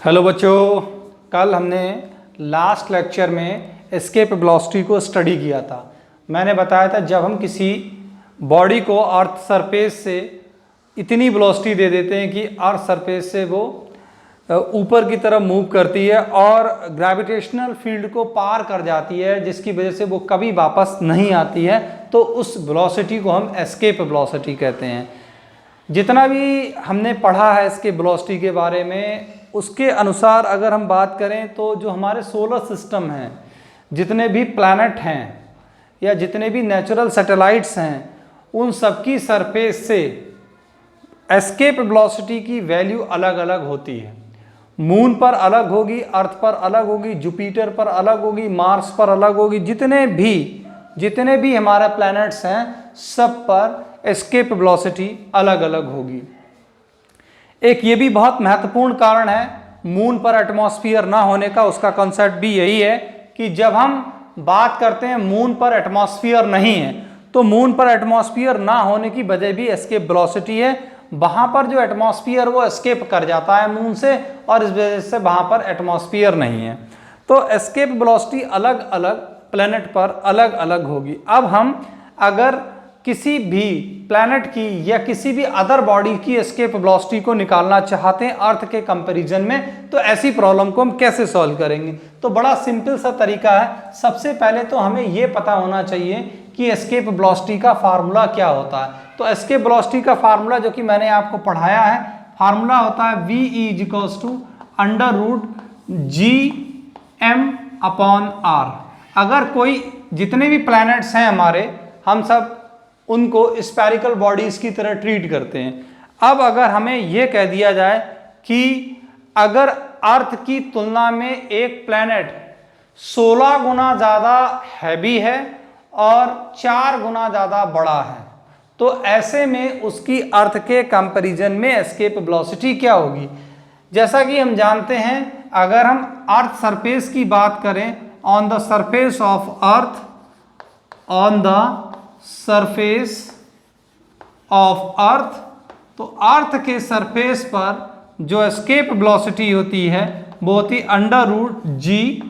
Hello बच्चों, कल हमने लास्ट लेक्चर में एस्केप वेलोसिटी को स्टडी किया था। मैंने बताया था जब हम किसी बॉडी को अर्थ सरफेस से इतनी वेलोसिटी दे देते हैं कि अर्थ सरफेस से वो ऊपर की तरफ मूव करती है और ग्रेविटेशनल फील्ड को पार कर जाती है, जिसकी वजह से वो कभी वापस नहीं आती है, तो उस वेलोसिटी को हम एस्केप वेलोसिटी कहते हैं। जितना भी हमने पढ़ा है एस्केप वेलोसिटी के बारे में, उसके अनुसार अगर हम बात करें तो जो हमारे सोलर सिस्टम हैं, जितने भी प्लैनेट हैं या जितने भी नेचुरल सैटेलाइट्स हैं, उन सबकी सरफेस से एस्केप वेलोसिटी की वैल्यू अलग अलग होती है। मून पर अलग होगी, अर्थ पर अलग होगी, जुपिटर पर अलग होगी, मार्स पर अलग होगी। जितने भी हमारे प्लैनेट्स हैं, सब पर एस्केप वेलोसिटी अलग अलग होगी। एक ये भी बहुत महत्वपूर्ण कारण है मून पर एटमॉस्फेयर ना होने का। उसका कॉन्सेप्ट भी यही है कि जब हम बात करते हैं मून पर एटमॉस्फेयर नहीं है, तो मून पर एटमॉस्फेयर ना होने की वजह भी एस्केप वेलोसिटी है। वहां पर जो एटमॉस्फेयर वो एस्केप कर जाता है मून से, और इस वजह से वहां पर एटमॉस्फेयर नहीं है। तो एस्केप वेलोसिटी अलग अलग प्लैनेट पर अलग अलग होगी। अब हम अगर किसी भी प्लैनेट की या किसी भी अदर बॉडी की एस्केप वेलोसिटी को निकालना चाहते हैं अर्थ के कंपैरिजन में, तो ऐसी प्रॉब्लम को हम कैसे सॉल्व करेंगे? तो बड़ा सिंपल सा तरीका है। सबसे पहले तो हमें यह पता होना चाहिए कि एस्केप वेलोसिटी का फार्मूला क्या होता है। तो एस्केप वेलोसिटी का फार्मूला जो कि मैंने आपको पढ़ाया है, फार्मूला होता है v=√gm/r। अगर कोई जितने भी प्लैनेट्स हैं हमारे, हम सब उनको स्फेरिकल बॉडीज की तरह ट्रीट करते हैं। अब अगर हमें यह कह दिया जाए कि अगर अर्थ की तुलना में एक प्लैनेट 16 गुना ज़्यादा हैवी है और 4 गुना ज़्यादा बड़ा है, तो ऐसे में उसकी अर्थ के कंपैरिजन में एस्केप वेलोसिटी क्या होगी? जैसा कि हम जानते हैं, अगर हम अर्थ सरफेस की बात करें, on the surface of earth, on the surface of earth, तो अर्थ के सरफेस पर जो एस्केप वेलोसिटी होती है वो होती √g,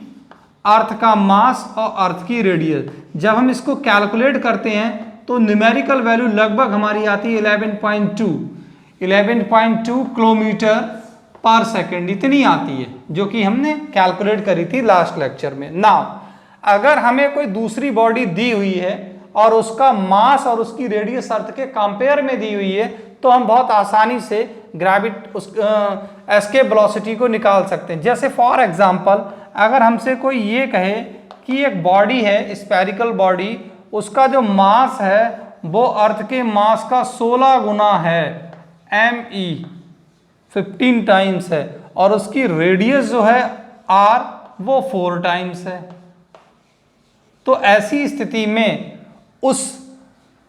अर्थ का मास और अर्थ की रेडियस। जब हम इसको कैलकुलेट करते हैं तो न्यूमेरिकल वैल्यू लगभग हमारी आती है 11.2 किलोमीटर पर सेकेंड, इतनी आती है, जो कि हमने कैलकुलेट करी थी लास्ट लेक्चर में। नाउ अगर हमें कोई दूसरी बॉडी दी हुई है और उसका मास और उसकी रेडियस अर्थ के कंपेयर में दी हुई है, तो हम बहुत आसानी से एस्केप वेलोसिटी को निकाल सकते हैं। जैसे फॉर एग्जांपल, अगर हमसे कोई ये कहे कि एक बॉडी है स्फेरिकल बॉडी, उसका जो मास है वो अर्थ के मास का 16 गुना है, me 15 टाइम्स है, और उसकी रेडियस जो है r वो 4 टाइम्स है। तो ऐसी स्थिति में उस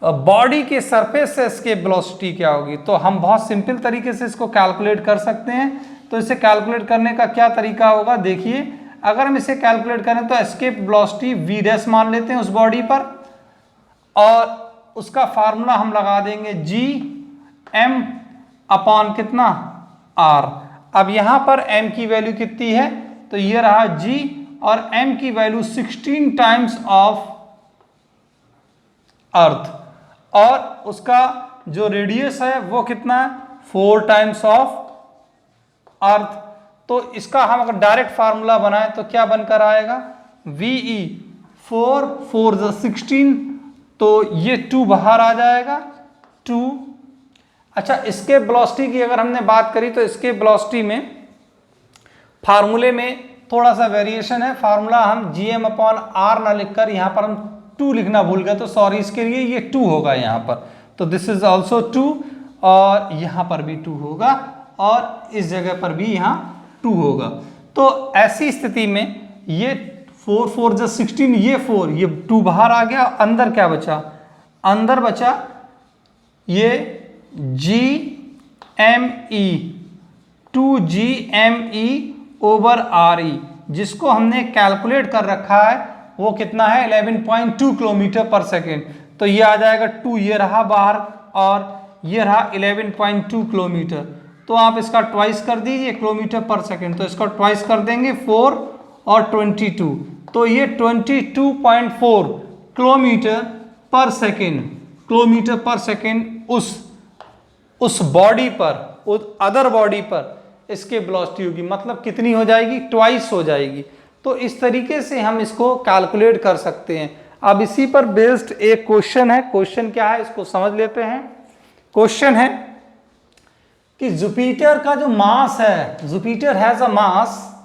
बॉडी के सरफेस से एस्केप वेलोसिटी क्या होगी? तो हम बहुत सिंपल तरीके से इसको कैलकुलेट कर सकते हैं। तो इसे कैलकुलेट करने का क्या तरीका होगा? देखिए, अगर हम इसे कैलकुलेट करें तो एस्केप वेलोसिटी v' मान लेते हैं उस बॉडी पर, और उसका फार्मूला हम लगा देंगे gm/ कितना r। अब यहां पर m की वैल्यू कितनी है? तो ये रहा g, और m की वैल्यू 16 टाइम्स ऑफ अर्थ, और उसका जो रेडियस है वो कितना है? 4 टाइम्स ऑफ अर्थ। तो इसका हम अगर डायरेक्ट फार्मूला बनाएं तो क्या बनकर आएगा? VE 4 16, तो ये 2 बाहर आ जाएगा, 2। अच्छा, एस्केप वेलोसिटी की अगर हमने बात करी तो एस्केप वेलोसिटी में फार्मूले में थोड़ा सा वेरिएशन है। फार्मूला हम gm/r ना लिखकर यहाँ पर हम 2 लिखना भूल गए, तो सॉरी, इसके लिए ये 2 होगा यहाँ पर। तो दिस इज ऑल्सो 2, और यहाँ पर भी 2 होगा, और इस जगह पर भी यहाँ 2 होगा। तो ऐसी स्थिति में ये 4 16, ये 4, ये 2 बाहर आ गया। अंदर क्या बचा? अंदर बचा ये gme 2gme/re, जिसको हमने कैलकुलेट कर रखा है। वो कितना है? 11.2 किलोमीटर पर सेकेंड। तो ये आ जाएगा 2, ये रहा बाहर, और ये रहा 11.2 किलोमीटर। तो आप इसका ट्वाइस कर दीजिए किलोमीटर पर सेकेंड, तो इसका ट्वाइस कर देंगे 4 और 22, तो ये 22.4 किलोमीटर पर सेकेंड, किलोमीटर पर सेकेंड उस बॉडी पर, उस अदर बॉडी पर इसके वेलोसिटी होगी, मतलब कितनी हो जाएगी, ट्वाइस हो जाएगी। तो इस तरीके से हम इसको कैलकुलेट कर सकते हैं। अब इसी पर बेस्ड एक क्वेश्चन है, क्वेश्चन क्या है इसको समझ लेते हैं। क्वेश्चन है कि जुपिटर का जो मास है, जुपिटर हैज अ मास,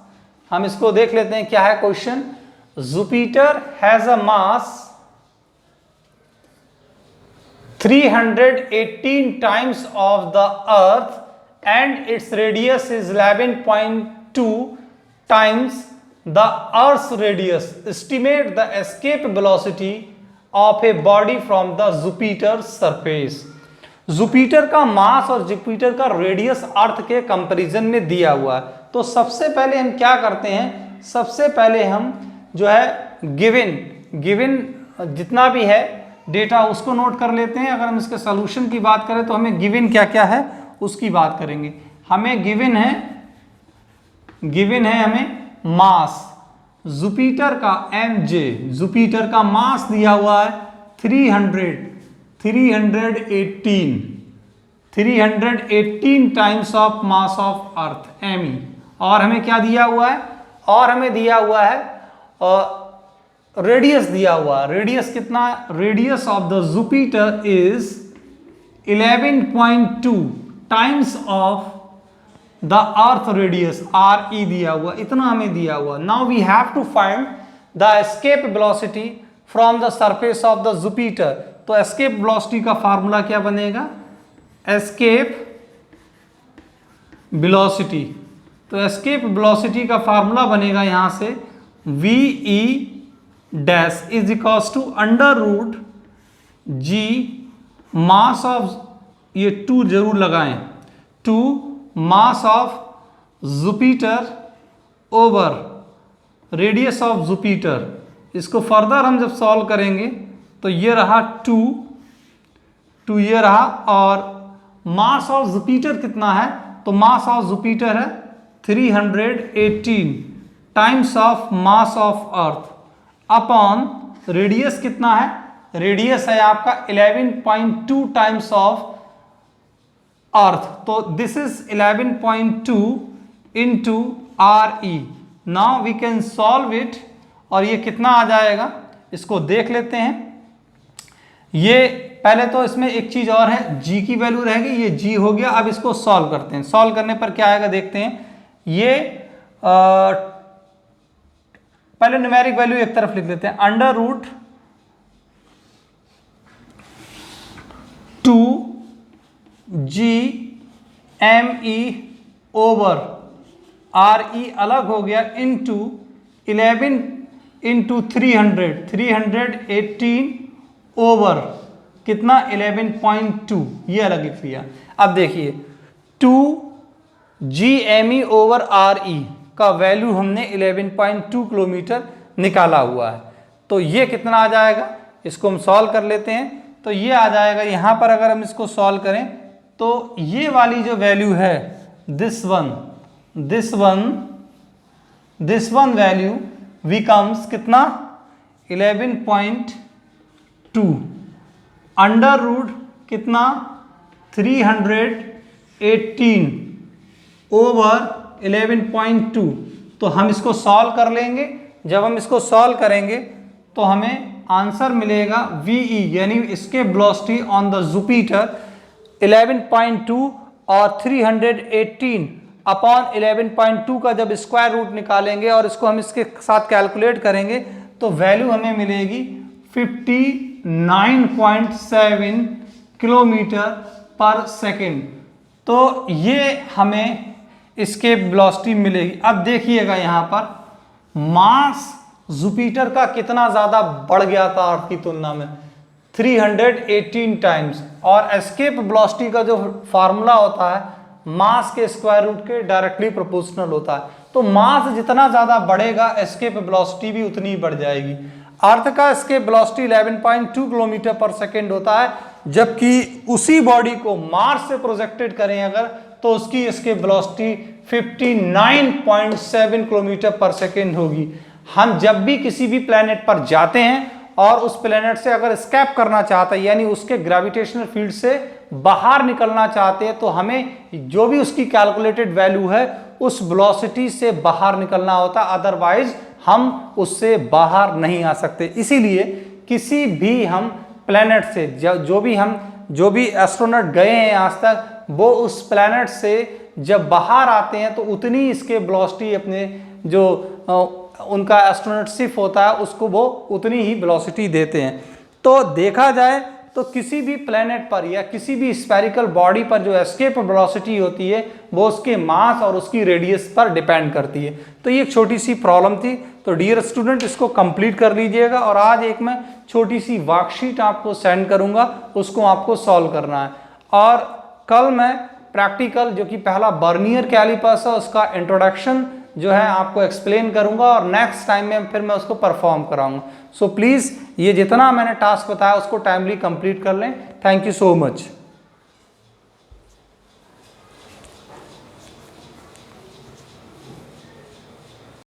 हम इसको देख लेते हैं क्या है question. Jupiter has a mass 318 times of the earth and its radius is 11.2 times the earth's radius. Estimate the escape velocity of a body from the Jupiter's surface. Jupiter का मास और Jupiter का रेडियस अर्थ के comparison में दिया हुआ है। तो सबसे पहले हम क्या करते हैं, सबसे पहले हम जो है गिवन जितना भी है डेटा उसको नोट कर लेते हैं। अगर हम इसके सॉल्यूशन की बात करें तो हमें गिवन क्या क्या है उसकी बात करेंगे। हमें गिवन है हमें मास जुपिटर का mj, जुपिटर का मास दिया हुआ है 318 times of mass of earth me, और हमें क्या दिया हुआ है, और हमें दिया हुआ है रेडियस दिया हुआ है। रेडियस कितना, radius of the Jupiter is 11.2 times of the earth radius re दिया हुआ, इतना हमें दिया हुआ। Now we have to find the escape velocity from the surface of the Jupiter. तो एस्केप वेलोसिटी का फार्मूला क्या बनेगा, एस्केप वेलोसिटी, तो एस्केप वेलोसिटी का फार्मूला बनेगा यहां से ve dash is equals to under root g mass of, ये 2 जरूर लगाएं, 2 mass of Jupiter over radius of Jupiter. इसको फर्दर हम जब सॉल्व करेंगे तो ये रहा 2 ये रहा, और मास ऑफ जुपिटर कितना है, तो मास ऑफ जुपिटर है 318 times of mass of earth upon radius कितना है, रेडियस है आपका 11.2 टाइम्स ऑफ अर्थ, तो this is 11.2 into re। Now we can solve it, और ये कितना आ जाएगा इसको देख लेते हैं। ये पहले तो इसमें एक चीज और है, g की वैल्यू रहेगी, ये g हो गया। अब इसको सॉल्व करते हैं, सॉल्व करने पर क्या आएगा देखते हैं। ये पहले न्यूमेरिक वैल्यू एक तरफ लिख लेते हैं, under root 2g me over re अलग हो गया इंटू 11 इंटू 318 ओवर कितना 11.2, ये अलग लिख लिया। अब देखिए 2gme ओवर re का वैल्यू हमने 11.2 किलोमीटर निकाला हुआ है, तो ये कितना आ जाएगा, इसको हम सॉल्व कर लेते हैं। तो ये आ जाएगा, यहाँ पर अगर हम इसको सॉल्व करें तो ये वाली जो वैल्यू है दिस वन वैल्यू बिकम्स कितना 11.2 अंडर रूट कितना 318 ओवर 11.2। तो हम इसको सॉल्व कर लेंगे, जब हम इसको सॉल्व करेंगे तो हमें आंसर मिलेगा VE यानी इसके वेलोसिटी ऑन द जुपिटर 11.2 और 318 अपॉन 11.2 का जब स्क्वायर रूट निकालेंगे और इसको हम इसके साथ कैलकुलेट करेंगे तो वैल्यू हमें मिलेगी 59.7 किलोमीटर पर सेकेंड। तो ये हमें इसके वेलोसिटी मिलेगी। अब देखिएगा यहाँ पर मास जुपिटर का कितना ज़्यादा बढ़ गया था अर्थ की तुलना में 318 टाइम्स, और एस्केप वेलोसिटी का जो फार्मूला होता है मास के स्क्वायर रूट के डायरेक्टली प्रोपोर्शनल होता है। तो मास जितना ज़्यादा बढ़ेगा एस्केप वेलोसिटी भी उतनी ही बढ़ जाएगी। अर्थ का एस्केप वेलोसिटी 11.2 किलोमीटर पर सेकेंड होता है, जबकि उसी बॉडी को मार्स से प्रोजेक्टेड करें अगर तो उसकी एस्केप वेलोसिटी 59.7 किलोमीटर पर सेकेंड होगी। हम जब भी किसी भी प्लेनेट पर जाते हैं और उस प्लेनेट से अगर एस्केप करना चाहते हैं, यानी उसके ग्रेविटेशनल फील्ड से बाहर निकलना चाहते हैं, तो हमें जो भी उसकी कैलकुलेटेड वैल्यू है उस वेलोसिटी से बाहर निकलना होता, अदरवाइज हम उससे बाहर नहीं आ सकते। इसीलिए किसी भी हम प्लेनेट से जो भी एस्ट्रोनॉट गए हैं आज तक, वो उस प्लेनेट से जब बाहर आते हैं तो उतनी इसके वेलोसिटी अपने जो उनका एस्ट्रोनॉटशिप होता है उसको वो उतनी ही वेलोसिटी देते हैं। तो देखा जाए तो किसी भी प्लेनेट पर या किसी भी स्फेरिकल बॉडी पर जो एस्केप वेलोसिटी होती है वो उसके मास और उसकी रेडियस पर डिपेंड करती है। तो ये एक छोटी सी प्रॉब्लम थी। तो डियर स्टूडेंट, इसको कंप्लीट कर लीजिएगा और आज एक मैं छोटी सी वर्कशीट आपको सेंड करूंगा, उसको आपको सॉल्व करना है। और कल मैं प्रैक्टिकल जो कि पहला बर्नियर कैलिपर्स है उसका इंट्रोडक्शन जो है आपको एक्सप्लेन करूंगा और नेक्स्ट टाइम में फिर मैं उसको परफॉर्म कराऊंगा। सो प्लीज़ ये जितना मैंने टास्क बताया उसको टाइमली कंप्लीट कर लें। Thank you so much.